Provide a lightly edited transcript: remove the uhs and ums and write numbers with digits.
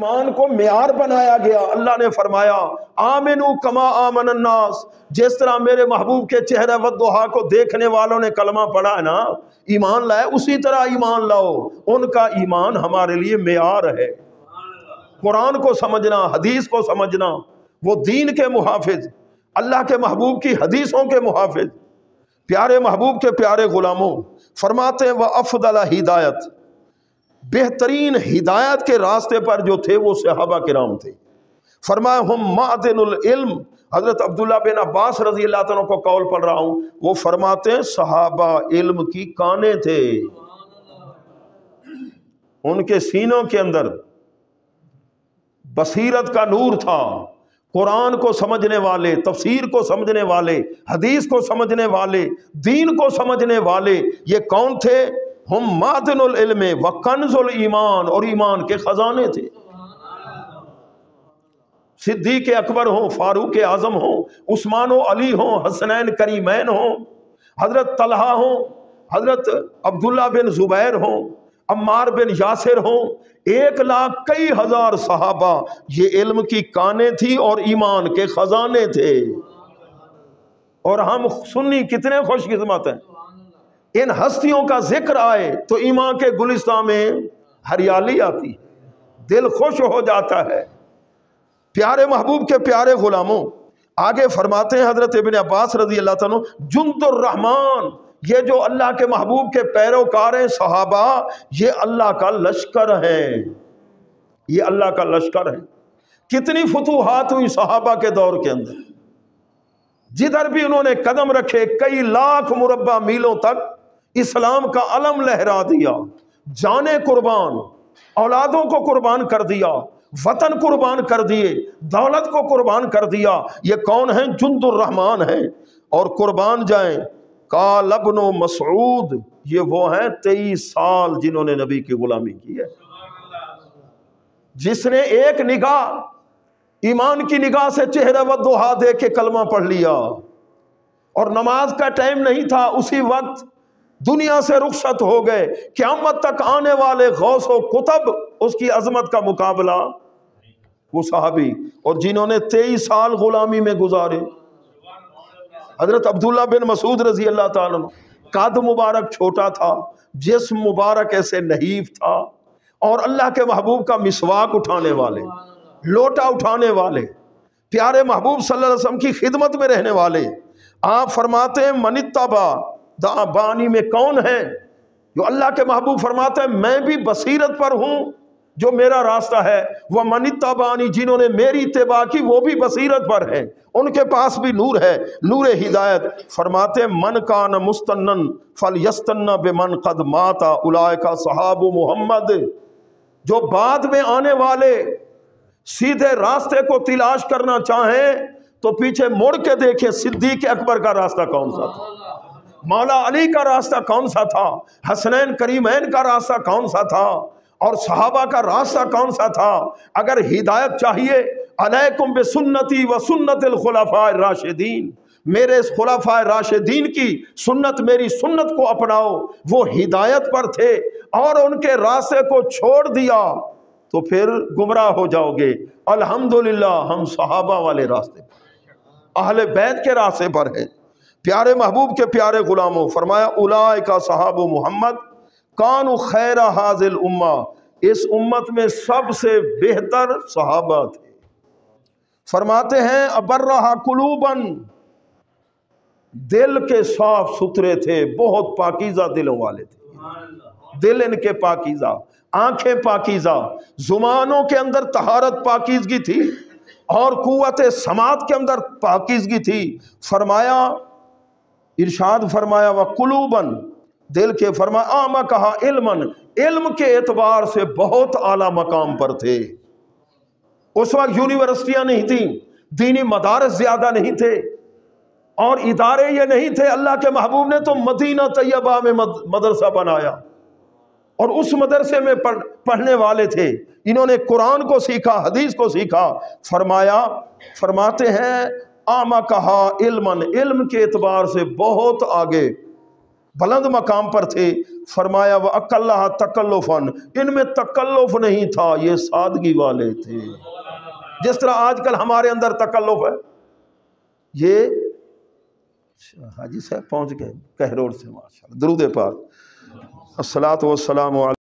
ایمان کو معیار بنایا گیا۔ اللہ نے فرمایا آمنو کما آمن الناس، جس طرح میرے محبوب کے چہرہ والضحیٰ کو دیکھنے والوں نے کلمہ پڑھا ہے نا، ایمان لائے، اسی طرح ایمان لاؤ۔ ان کا ایمان ہمارے لیے معیار ہے۔ قرآن کو سمجھنا، حدیث کو سمجھنا، وہ دین کے محافظ، اللہ کے محبوب کی حدیثوں کے محافظ، پیارے محبوب کے پیارے غلاموں، فرماتے ہیں وَأَفْضَلَ ہدایت، بہترین ہدایت کے راستے پر جو تھے وہ صحابہ کرام تھے۔ فرمایا ہم معدن العلم، حضرت عبداللہ بن عباس رضی اللہ عنہ کو قول پڑھ رہا ہوں، وہ فرماتے ہیں صحابہ علم کی کانیں تھے، ان کے سینوں کے اندر بصیرت کا نور تھا۔ قرآن کو سمجھنے والے، تفسیر کو سمجھنے والے، حدیث کو سمجھنے والے، دین کو سمجھنے والے، یہ کون تھے؟ ہم معدن العلم وکنز الایمان، اور ایمان کے خزانے تھے۔ صدیق اکبر ہوں، فاروق اعظم ہوں، عثمان و علی ہوں، حسنین کریمین ہوں، حضرت طلحہ ہوں، حضرت عبداللہ بن زبیر ہوں، عمار بن یاسر ہوں، 1,00,000 کئی ہزار صحابہ، یہ علم کی کانیں تھی اور ایمان کے خزانے تھے۔ اور ہم سنی کتنے خوش قسمت ہیں، ان ہستیوں کا ذکر آئے تو ایمان کے گلستان میں ہریالی آتی ہے، دل خوش ہو جاتا ہے۔ پیارے محبوب کے پیارے غلاموں، آگے فرماتے ہیں حضرت ابن عباس رضی اللہ عنہ، جند الرحمن، یہ جو اللہ کے محبوب کے پیروکار ہیں صحابہ، یہ اللہ کا لشکر ہے، یہ اللہ کا لشکر ہے۔ کتنی فتوحات ہوئی صحابہ کے دور کے اندر، جدھر بھی انہوں نے قدم رکھے کئی لاکھ مربع میلوں تک اسلام کا علم لہرا دیا، جانیں قربان، اولادوں کو قربان کر دیا، وطن قربان کر دیے، دولت کو قربان کر دیا۔ یہ کون ہیں؟ جند الرحمن ہیں، اور قربان جائیں قال ابن مسعود، یہ وہ ہیں 23 سال جنہوں نے نبی کی غلامی کی ہے، جس نے ایک نگاہ، ایمان کی نگاہ سے چہرہ والضحیٰ دیکھ کے کلمہ پڑھ لیا، اور نماز کا ٹائم نہیں تھا، اسی وقت دنیا سے رخصت ہو گئے، قیامت تک آنے والے غوث و قطب اس کی عظمت کا مقابلہ وہ صحابی، اور جنہوں نے 23 سال غلامی میں گزارے۔ حضرت عبداللہ بن مسعود رضی اللہ تعالیٰ عنہ، قد مبارک چھوٹا تھا، جسم مبارک ایسے نحیف تھا، اور اللہ کے محبوب کا مسواک اٹھانے والے، لوٹا اٹھانے والے، پیارے محبوب صلی اللہ علیہ وسلم کی خدمت میں رہنے والے۔ آپ فرماتے ہیں من اتبع دعبانی میں کون ہے؟ جو اللہ کے محبوب فرماتے ہیں میں بھی بصیرت پر ہوں، جو میرا راستہ ہے، وہ من اتبعانی، جنہوں نے میری اتباع کی وہ بھی بصیرت پر ہے، ان کے پاس بھی نور ہے، نور ہدایت۔ فرماتے ہیں من کان مستنن فلیستن بمن قد مات اولئک صحاب محمد، جو بعد میں آنے والے سیدھے راستے کو تلاش کرنا چاہیں تو پیچھے مڑ کے دیکھیں صدیق اکبر کا راستہ کون سا تھا، مولا علی کا راستہ کون سا تھا، حسنین کریمین کا راستہ کون سا تھا، اور صحابہ کا راستہ کون سا تھا۔ اگر ہدایت چاہیے، علیکم بسنتی و سنت الخلفاء الراشدین، میرے خلفاء راشدین کی سنت، میری سنت کو اپناؤ۔ وہ ہدایت پر تھے اور ان کے راستے کو چھوڑ دیا تو پھر گمراہ ہو جاؤ گے۔ الحمدللہ ہم صحابہ والے راستے پر، اہل بیت کے راستے پر ہیں۔ پیارے محبوب کے پیارے غلاموں، فرمایا اولئک صحاب محمد کانوا خیر ھذی الامہ، اس امت میں سب سے بہتر صحابہ تھے۔ فرماتے ہیں ابرھا قلوبا، دل کے صاف ستھرے تھے، بہت پاکیزہ دلوں والے تھے، دل ان کے پاکیزہ، آنکھیں پاکیزہ، زبانوں کے اندر طہارت پاکیزگی تھی، اور قوت سماعت کے اندر پاکیزگی تھی۔ فرمایا، ارشاد فرمایا وقلوباً، دل کے، فرمایا آما کہا علماً، علم کے اعتبار سے بہت اعلیٰ مقام پر تھے۔ اس وقت یونیورسٹیاں نہیں تھیں، دینی مدارس زیادہ نہیں تھے، اور ادارے یہ نہیں تھے۔ اللہ کے محبوب نے تو مدینہ طیبہ میں مدرسہ بنایا، اور اس مدرسے میں پڑھنے والے تھے، انہوں نے قرآن کو سیکھا، حدیث کو سیکھا۔ فرماتے ہیں آما کہا علماً، علم کے اعتبار سے بہت آگے، بلند مقام پر تھے، فرمایا وَأَقَلَّهَا تَكَلُّفًا، ان میں تکلف نہیں تھا، یہ سادگی والے تھے۔ جس طرح آج کل ہمارے اندر تکلف ہے، یہ حاجی صاحب پہنچ گئے کہہ روڈ سے، ماشاءاللہ، درود پاک، الصلاۃ والسلام علیہ